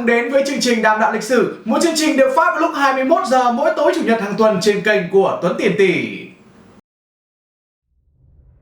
đến với chương trình Đàm Đạo Lịch Sử, một chương trình được phát vào lúc 21 giờ mỗi tối chủ nhật hàng tuần trên kênh của Tuấn Tiền Tỷ.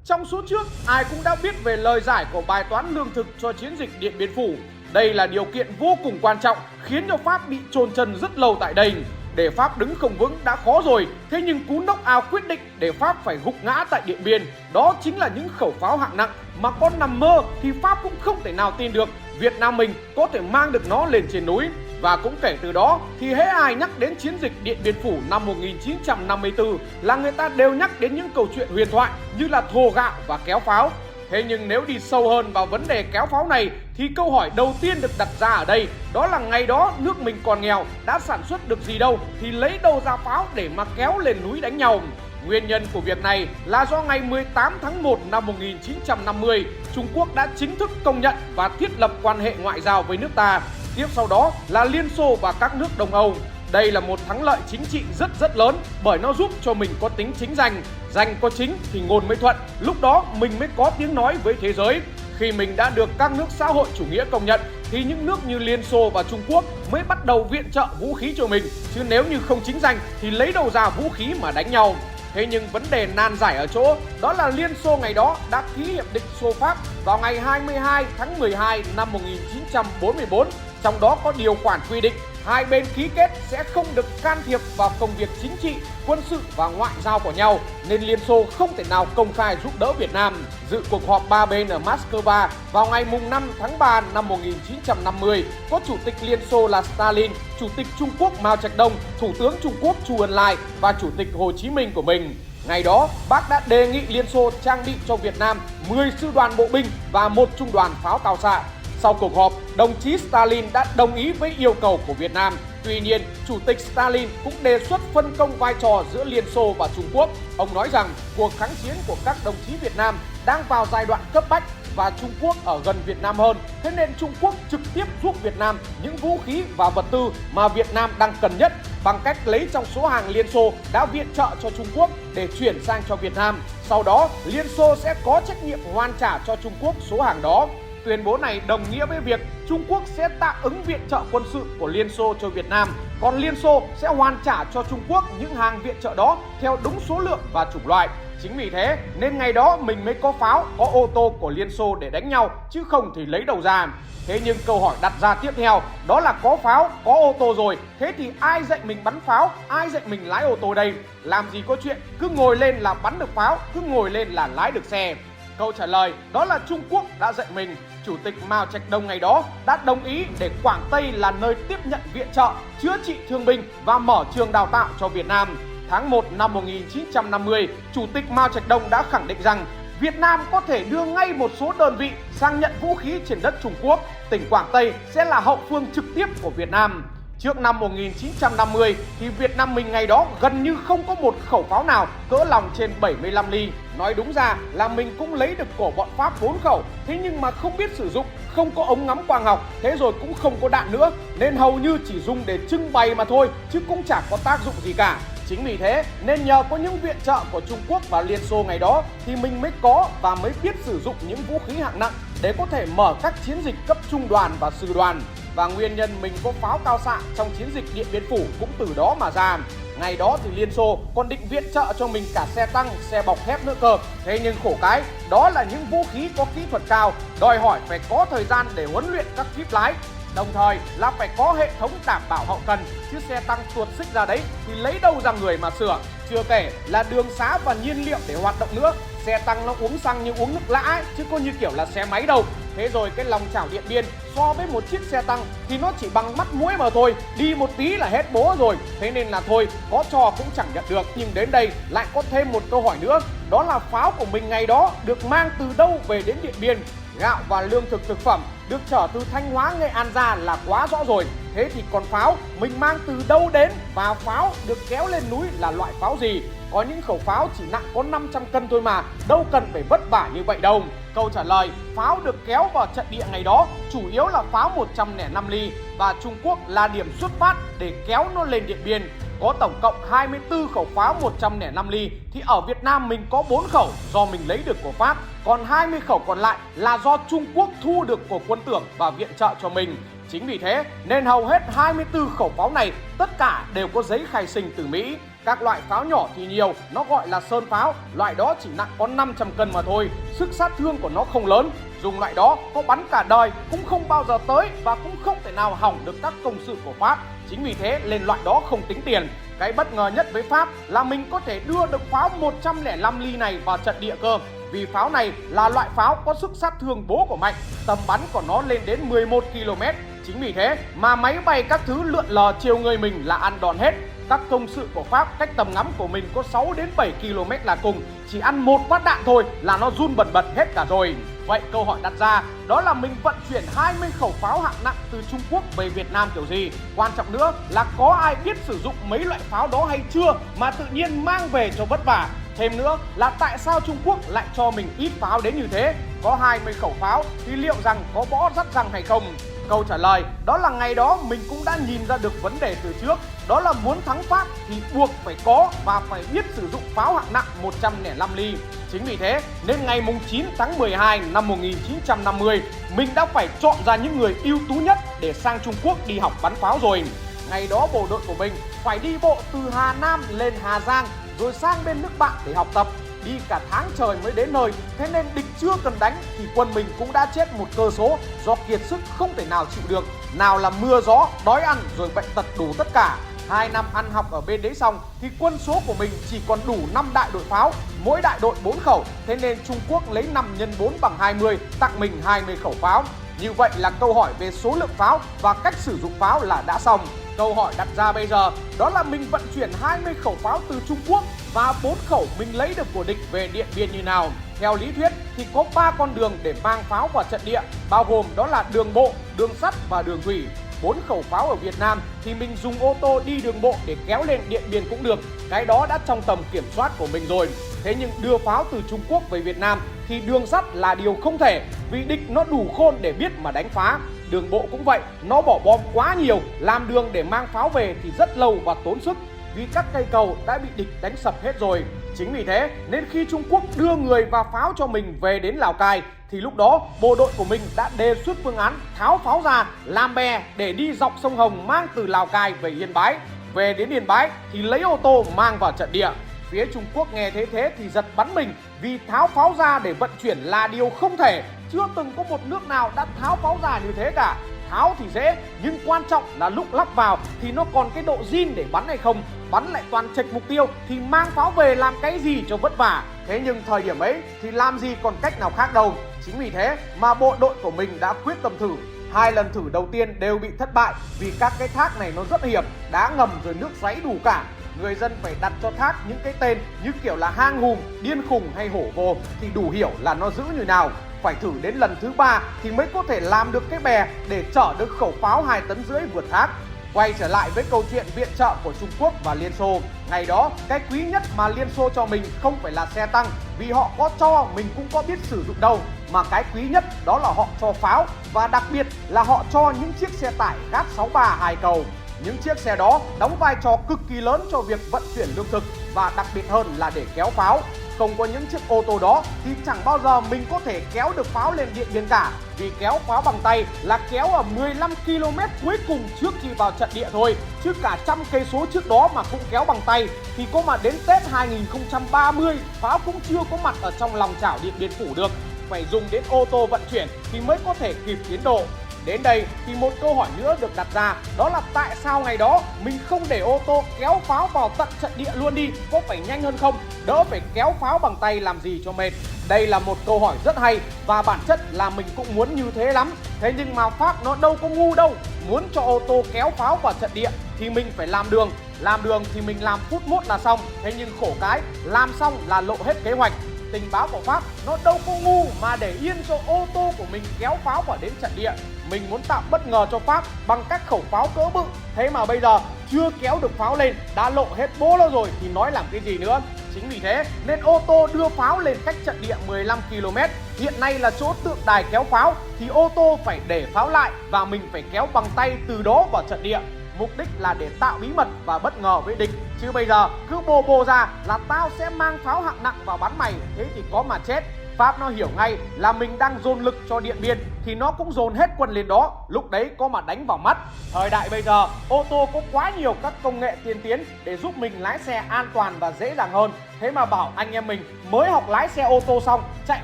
Trong số trước, ai cũng đã biết về lời giải của bài toán lương thực cho chiến dịch Điện Biên Phủ. Đây là điều kiện vô cùng quan trọng khiến cho Pháp bị chôn chân rất lâu tại đây. Để Pháp đứng không vững đã khó rồi, thế nhưng cú knock out quyết định để Pháp phải gục ngã tại Điện Biên. Đó chính là những khẩu pháo hạng nặng mà con nằm mơ thì Pháp cũng không thể nào tin được Việt Nam mình có thể mang được nó lên trên núi. Và cũng kể từ đó thì hễ ai nhắc đến chiến dịch Điện Biên Phủ năm 1954 là người ta đều nhắc đến những câu chuyện huyền thoại như là thồ gạo và kéo pháo. Thế nhưng nếu đi sâu hơn vào vấn đề kéo pháo này thì câu hỏi đầu tiên được đặt ra ở đây đó là ngày đó nước mình còn nghèo, đã sản xuất được gì đâu thì lấy đâu ra pháo để mà kéo lên núi đánh nhau. Nguyên nhân của việc này là do ngày 18 tháng 1 năm 1950, Trung Quốc đã chính thức công nhận và thiết lập quan hệ ngoại giao với nước ta. Tiếp sau đó là Liên Xô và các nước Đông Âu. Đây là một thắng lợi chính trị rất lớn bởi nó giúp cho mình có tính chính danh. Danh có chính thì ngôn mới thuận, lúc đó mình mới có tiếng nói với thế giới. Khi mình đã được các nước xã hội chủ nghĩa công nhận thì những nước như Liên Xô và Trung Quốc mới bắt đầu viện trợ vũ khí cho mình. Chứ nếu như không chính danh thì lấy đâu ra vũ khí mà đánh nhau. Thế nhưng vấn đề nan giải ở chỗ đó là Liên Xô ngày đó đã ký hiệp định Xô-Pháp vào ngày 22 tháng 12 năm 1944. Trong đó có điều khoản quy định hai bên ký kết sẽ không được can thiệp vào công việc chính trị, quân sự và ngoại giao của nhau, nên Liên Xô không thể nào công khai giúp đỡ Việt Nam. Dự cuộc họp ba bên ở Moscow vào ngày 5 tháng 3 năm 1950, có Chủ tịch Liên Xô là Stalin, Chủ tịch Trung Quốc Mao Trạch Đông, Thủ tướng Trung Quốc Chu Ân Lai và Chủ tịch Hồ Chí Minh của mình. Ngày đó, bác đã đề nghị Liên Xô trang bị cho Việt Nam 10 sư đoàn bộ binh và 1 trung đoàn pháo cao xạ. Sau cuộc họp, đồng chí Stalin đã đồng ý với yêu cầu của Việt Nam. Tuy nhiên, Chủ tịch Stalin cũng đề xuất phân công vai trò giữa Liên Xô và Trung Quốc. Ông nói rằng cuộc kháng chiến của các đồng chí Việt Nam đang vào giai đoạn cấp bách và Trung Quốc ở gần Việt Nam hơn. Thế nên Trung Quốc trực tiếp giúp Việt Nam những vũ khí và vật tư mà Việt Nam đang cần nhất bằng cách lấy trong số hàng Liên Xô đã viện trợ cho Trung Quốc để chuyển sang cho Việt Nam. Sau đó, Liên Xô sẽ có trách nhiệm hoàn trả cho Trung Quốc số hàng đó. Tuyên bố này đồng nghĩa với việc Trung Quốc sẽ tạm ứng viện trợ quân sự của Liên Xô cho Việt Nam, còn Liên Xô sẽ hoàn trả cho Trung Quốc những hàng viện trợ đó theo đúng số lượng và chủng loại. Chính vì thế nên ngày đó mình mới có pháo, có ô tô của Liên Xô để đánh nhau, chứ không thì lấy đâu ra. Thế nhưng câu hỏi đặt ra tiếp theo đó là có pháo, có ô tô rồi, thế thì ai dạy mình bắn pháo, ai dạy mình lái ô tô đây? Làm gì có chuyện cứ ngồi lên là bắn được pháo, cứ ngồi lên là lái được xe. Câu trả lời đó là Trung Quốc đã dạy mình. Chủ tịch Mao Trạch Đông ngày đó đã đồng ý để Quảng Tây là nơi tiếp nhận viện trợ, chữa trị thương binh và mở trường đào tạo cho Việt Nam. Tháng 1 năm 1950, Chủ tịch Mao Trạch Đông đã khẳng định rằng Việt Nam có thể đưa ngay một số đơn vị sang nhận vũ khí trên đất Trung Quốc. Tỉnh Quảng Tây sẽ là hậu phương trực tiếp của Việt Nam. Trước năm 1950 thì Việt Nam mình ngày đó gần như không có một khẩu pháo nào cỡ lòng trên 75 ly. Nói đúng ra là mình cũng lấy được của bọn Pháp 4 khẩu, thế nhưng mà không biết sử dụng, không có ống ngắm quang học, thế rồi cũng không có đạn nữa, nên hầu như chỉ dùng để trưng bày mà thôi, chứ cũng chẳng có tác dụng gì cả. Chính vì thế nên nhờ có những viện trợ của Trung Quốc và Liên Xô ngày đó thì mình mới có và mới biết sử dụng những vũ khí hạng nặng để có thể mở các chiến dịch cấp trung đoàn và sư đoàn. Và nguyên nhân mình có pháo cao xạ trong chiến dịch Điện Biên Phủ cũng từ đó mà ra. Ngày đó thì Liên Xô còn định viện trợ cho mình cả xe tăng, xe bọc thép nữa cơ. Thế nhưng khổ cái, đó là những vũ khí có kỹ thuật cao, đòi hỏi phải có thời gian để huấn luyện các kíp lái. Đồng thời là phải có hệ thống đảm bảo hậu cần, chứ xe tăng tuột xích ra đấy thì lấy đâu ra người mà sửa. Chưa kể là đường xá và nhiên liệu để hoạt động nữa. Xe tăng nó uống xăng như uống nước lã ấy, chứ có như kiểu là xe máy đâu. Thế rồi cái lòng chảo Điện Biên so với một chiếc xe tăng thì nó chỉ bằng mắt muối mà thôi, đi một tí là hết bố rồi. Thế nên là thôi, có cho cũng chẳng nhận được. Nhưng đến đây lại có thêm một câu hỏi nữa, đó là pháo của mình ngày đó được mang từ đâu về đến Điện Biên? Gạo và lương thực thực phẩm được chở từ Thanh Hóa, Nghệ An ra là quá rõ rồi. Thế thì còn pháo mình mang từ đâu đến và pháo được kéo lên núi là loại pháo gì? Có những khẩu pháo chỉ nặng có 500 cân thôi mà, đâu cần phải vất vả như vậy đâu. Câu trả lời, pháo được kéo vào trận địa ngày đó chủ yếu là pháo 105 ly và Trung Quốc là điểm xuất phát để kéo nó lên Điện Biên. Có tổng cộng 24 khẩu pháo 105 ly thì ở Việt Nam mình có 4 khẩu do mình lấy được của Pháp, còn 20 khẩu còn lại là do Trung Quốc thu được của quân tưởng và viện trợ cho mình. Chính vì thế nên hầu hết 24 khẩu pháo này tất cả đều có giấy khai sinh từ Mỹ. Các loại pháo nhỏ thì nhiều, nó gọi là sơn pháo, loại đó chỉ nặng có 500 cân mà thôi, sức sát thương của nó không lớn. Dùng loại đó có bắn cả đời cũng không bao giờ tới và cũng không thể nào hỏng được các công sự của Pháp. Chính vì thế lên loại đó không tính tiền. Cái bất ngờ nhất với Pháp là mình có thể đưa được pháo 105 ly này vào trận địa cơ. Vì pháo này là loại pháo có sức sát thương bố của mạnh, tầm bắn của nó lên đến 11 km. Chính vì thế mà máy bay các thứ lượn lờ chiều người mình là ăn đòn hết. Các công sự của Pháp cách tầm ngắm của mình có 6 đến 7 km là cùng, chỉ ăn một phát đạn thôi là nó run bần bật hết cả rồi. Vậy câu hỏi đặt ra đó là mình vận chuyển 20 khẩu pháo hạng nặng từ Trung Quốc về Việt Nam kiểu gì? Quan trọng nữa là có ai biết sử dụng mấy loại pháo đó hay chưa mà tự nhiên mang về cho vất vả? Thêm nữa là tại sao Trung Quốc lại cho mình ít pháo đến như thế? Có 20 khẩu pháo thì liệu rằng có bõ rắt răng hay không? Câu trả lời đó là ngày đó mình cũng đã nhìn ra được vấn đề từ trước. Đó là muốn thắng Pháp thì buộc phải có và phải biết sử dụng pháo hạng nặng 105 ly. Chính vì thế nên ngày 9 tháng 12 năm 1950 mình đã phải chọn ra những người ưu tú nhất để sang Trung Quốc đi học bắn pháo rồi. Ngày đó bộ đội của mình phải đi bộ từ Hà Nam lên Hà Giang rồi sang bên nước bạn để học tập. Đi cả tháng trời mới đến nơi, thế nên địch chưa cần đánh thì quân mình cũng đã chết một cơ số do kiệt sức không thể nào chịu được. Nào là mưa gió, đói ăn rồi bệnh tật đủ tất cả. 2 năm ăn học ở bên đấy xong thì quân số của mình chỉ còn đủ 5 đại đội pháo, mỗi đại đội 4 khẩu. Thế nên Trung Quốc lấy 5 x 4 bằng 20, tặng mình 20 khẩu pháo. Như vậy là câu hỏi về số lượng pháo và cách sử dụng pháo là đã xong. Câu hỏi đặt ra bây giờ đó là mình vận chuyển 20 khẩu pháo từ Trung Quốc và 4 khẩu mình lấy được của địch về Điện Biên như nào. Theo lý thuyết thì có 3 con đường để mang pháo vào trận địa, bao gồm đó là đường bộ, đường sắt và đường thủy. 4 khẩu pháo ở Việt Nam thì mình dùng ô tô đi đường bộ để kéo lên Điện Biên cũng được. Cái đó đã trong tầm kiểm soát của mình rồi. Thế nhưng đưa pháo từ Trung Quốc về Việt Nam thì đường sắt là điều không thể, vì địch nó đủ khôn để biết mà đánh phá. Đường bộ cũng vậy, nó bỏ bom quá nhiều, làm đường để mang pháo về thì rất lâu và tốn sức, vì các cây cầu đã bị địch đánh sập hết rồi. Chính vì thế nên khi Trung Quốc đưa người và pháo cho mình về đến Lào Cai thì lúc đó bộ đội của mình đã đề xuất phương án tháo pháo ra làm bè để đi dọc sông Hồng mang từ Lào Cai về Yên Bái. Về đến Yên Bái thì lấy ô tô mang vào trận địa. Phía Trung Quốc nghe thế thì giật bắn mình, vì tháo pháo ra để vận chuyển là điều không thể. Chưa từng có một nước nào đã tháo pháo ra như thế cả. Tháo thì dễ, nhưng quan trọng là lúc lắp vào thì nó còn cái độ zin để bắn hay không. Bắn lại toàn chệch mục tiêu thì mang pháo về làm cái gì cho vất vả. Thế nhưng thời điểm ấy thì làm gì còn cách nào khác đâu. Chính vì thế mà bộ đội của mình đã quyết tâm thử. 2 lần thử đầu tiên đều bị thất bại, vì các cái thác này nó rất hiểm, đá ngầm rồi nước xoáy đủ cả. Người dân phải đặt cho thác những cái tên như kiểu là hang hùm, điên khùng hay hổ vồ thì đủ hiểu là nó dữ như nào. Phải thử đến lần thứ 3 thì mới có thể làm được cái bè để chở được khẩu pháo 2,5 tấn vượt thác. Quay trở lại với câu chuyện viện trợ của Trung Quốc và Liên Xô. Ngày đó cái quý nhất mà Liên Xô cho mình không phải là xe tăng, vì họ có cho mình cũng có biết sử dụng đâu, mà cái quý nhất đó là họ cho pháo, và đặc biệt là họ cho những chiếc xe tải GAT-63 2 cầu. Những chiếc xe đó đóng vai trò cực kỳ lớn cho việc vận chuyển lương thực, và đặc biệt hơn là để kéo pháo. Không có những chiếc ô tô đó thì chẳng bao giờ mình có thể kéo được pháo lên Điện Biên cả, vì kéo pháo bằng tay là kéo ở 15 km cuối cùng trước khi vào trận địa thôi, chứ cả trăm cây số trước đó mà cũng kéo bằng tay thì có mà đến Tết 2030 pháo cũng chưa có mặt ở trong lòng chảo Điện Biên Phủ được. Phải dùng đến ô tô vận chuyển thì mới có thể kịp tiến độ. Đến đây thì một câu hỏi nữa được đặt ra, đó là tại sao ngày đó mình không để ô tô kéo pháo vào tận trận địa luôn đi, có phải nhanh hơn không? Đỡ phải kéo pháo bằng tay làm gì cho mệt. Đây là một câu hỏi rất hay, và bản chất là mình cũng muốn như thế lắm. Thế nhưng mà Pháp nó đâu có ngu đâu. Muốn cho ô tô kéo pháo vào trận địa thì mình phải làm đường. Làm đường thì mình làm phút mốt là xong. Thế nhưng khổ cái, làm xong là lộ hết kế hoạch. Tình báo của Pháp nó đâu có ngu mà để yên cho ô tô của mình kéo pháo vào đến trận địa. Mình muốn tạo bất ngờ cho Pháp bằng các khẩu pháo cỡ bự, thế mà bây giờ chưa kéo được pháo lên đã lộ hết bố nó rồi thì nói làm cái gì nữa. Chính vì thế nên ô tô đưa pháo lên cách trận địa 15 km, hiện nay là chỗ tượng đài kéo pháo, thì ô tô phải để pháo lại và mình phải kéo bằng tay từ đó vào trận địa. Mục đích là để tạo bí mật và bất ngờ với địch, chứ bây giờ cứ bô ra là tao sẽ mang pháo hạng nặng vào bắn mày, thế thì có mà chết. Pháp nó hiểu ngay là mình đang dồn lực cho Điện Biên thì nó cũng dồn hết quân lên đó, lúc đấy có mà đánh vào mắt. Thời đại bây giờ, ô tô có quá nhiều các công nghệ tiên tiến để giúp mình lái xe an toàn và dễ dàng hơn. Thế mà bảo anh em mình mới học lái xe ô tô xong chạy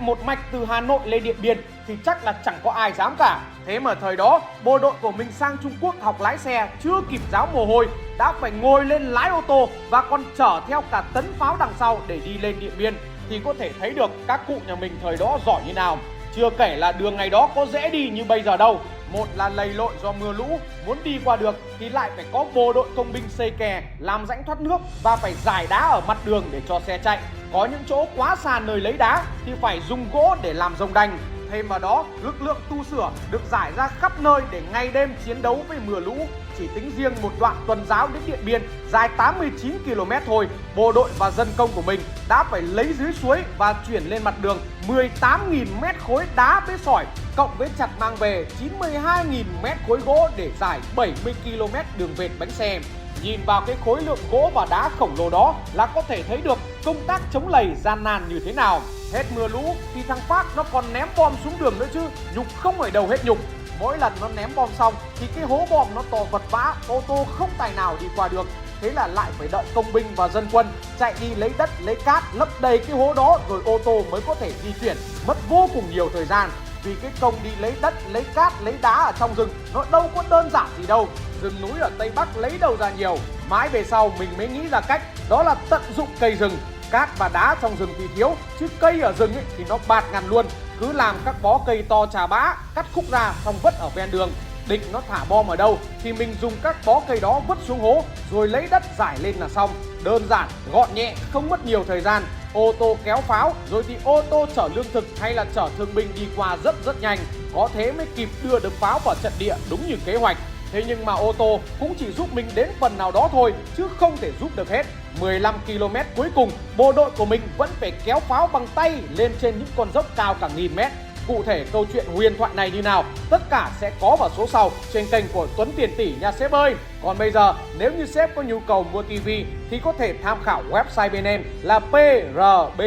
một mạch từ Hà Nội lên Điện Biên thì chắc là chẳng có ai dám cả. Thế mà thời đó, bộ đội của mình sang Trung Quốc học lái xe chưa kịp ráo mồ hôi đã phải ngồi lên lái ô tô và còn chở theo cả tấn pháo đằng sau để đi lên Điện Biên, thì có thể thấy được các cụ nhà mình thời đó giỏi như nào. Chưa kể là đường ngày đó có dễ đi như bây giờ đâu. Một là lầy lội do mưa lũ, muốn đi qua được thì lại phải có bộ đội công binh xây kè, làm rãnh thoát nước và phải rải đá ở mặt đường để cho xe chạy. Có những chỗ quá xa nơi lấy đá thì phải dùng gỗ để làm rồng đành. Thêm vào đó, lực lượng tu sửa được rải ra khắp nơi để ngày đêm chiến đấu với mưa lũ. Chỉ tính riêng một đoạn tuần giáo đến Điện Biên dài 89 km thôi, bộ đội và dân công của mình đã phải lấy dưới suối và chuyển lên mặt đường 18.000 mét khối đá với sỏi, cộng với chặt mang về 92.000 mét khối gỗ để dài 70 km đường vệt bánh xe. Nhìn vào cái khối lượng gỗ và đá khổng lồ đó là có thể thấy được công tác chống lầy gian nan như thế nào. Hết mưa lũ thì thằng Pháp nó còn ném bom xuống đường nữa chứ, nhục không ở đầu hết nhục. Mỗi lần nó ném bom xong thì cái hố bom nó to vật vã, ô tô không tài nào đi qua được. Thế là lại phải đợi công binh và dân quân chạy đi lấy đất, lấy cát, lấp đầy cái hố đó rồi ô tô mới có thể di chuyển, mất vô cùng nhiều thời gian. Vì cái công đi lấy đất, lấy cát, lấy đá ở trong rừng nó đâu có đơn giản gì đâu. Rừng núi ở Tây Bắc lấy đâu ra nhiều. Mãi về sau mình mới nghĩ ra cách, đó là tận dụng cây rừng. Cát và đá trong rừng thì thiếu, chứ cây ở rừng ấy thì nó bạt ngàn luôn. Cứ làm các bó cây to chà bá, cắt khúc ra xong vứt ở ven đường. Định nó thả bom ở đâu thì mình dùng các bó cây đó vứt xuống hố rồi lấy đất rải lên là xong. Đơn giản, gọn nhẹ, không mất nhiều thời gian. Ô tô kéo pháo rồi thì ô tô chở lương thực hay là chở thương binh đi qua rất nhanh. Có thế mới kịp đưa được pháo vào trận địa đúng như kế hoạch. Thế nhưng mà ô tô cũng chỉ giúp mình đến phần nào đó thôi, chứ không thể giúp được hết. 15 km cuối cùng, bộ đội của mình vẫn phải kéo pháo bằng tay lên trên những con dốc cao cả nghìn mét. Cụ thể câu chuyện huyền thoại này như nào, tất cả sẽ có vào số sau trên kênh của Tuấn Tiền Tỷ nha sếp ơi. Còn bây giờ, nếu như sếp có nhu cầu mua TV thì có thể tham khảo website bên em là prbs.vn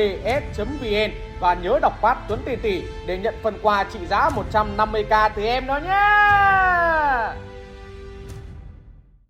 và nhớ đọc phát Tuấn Tiền Tỷ để nhận phần quà trị giá 150k từ em đó nhé.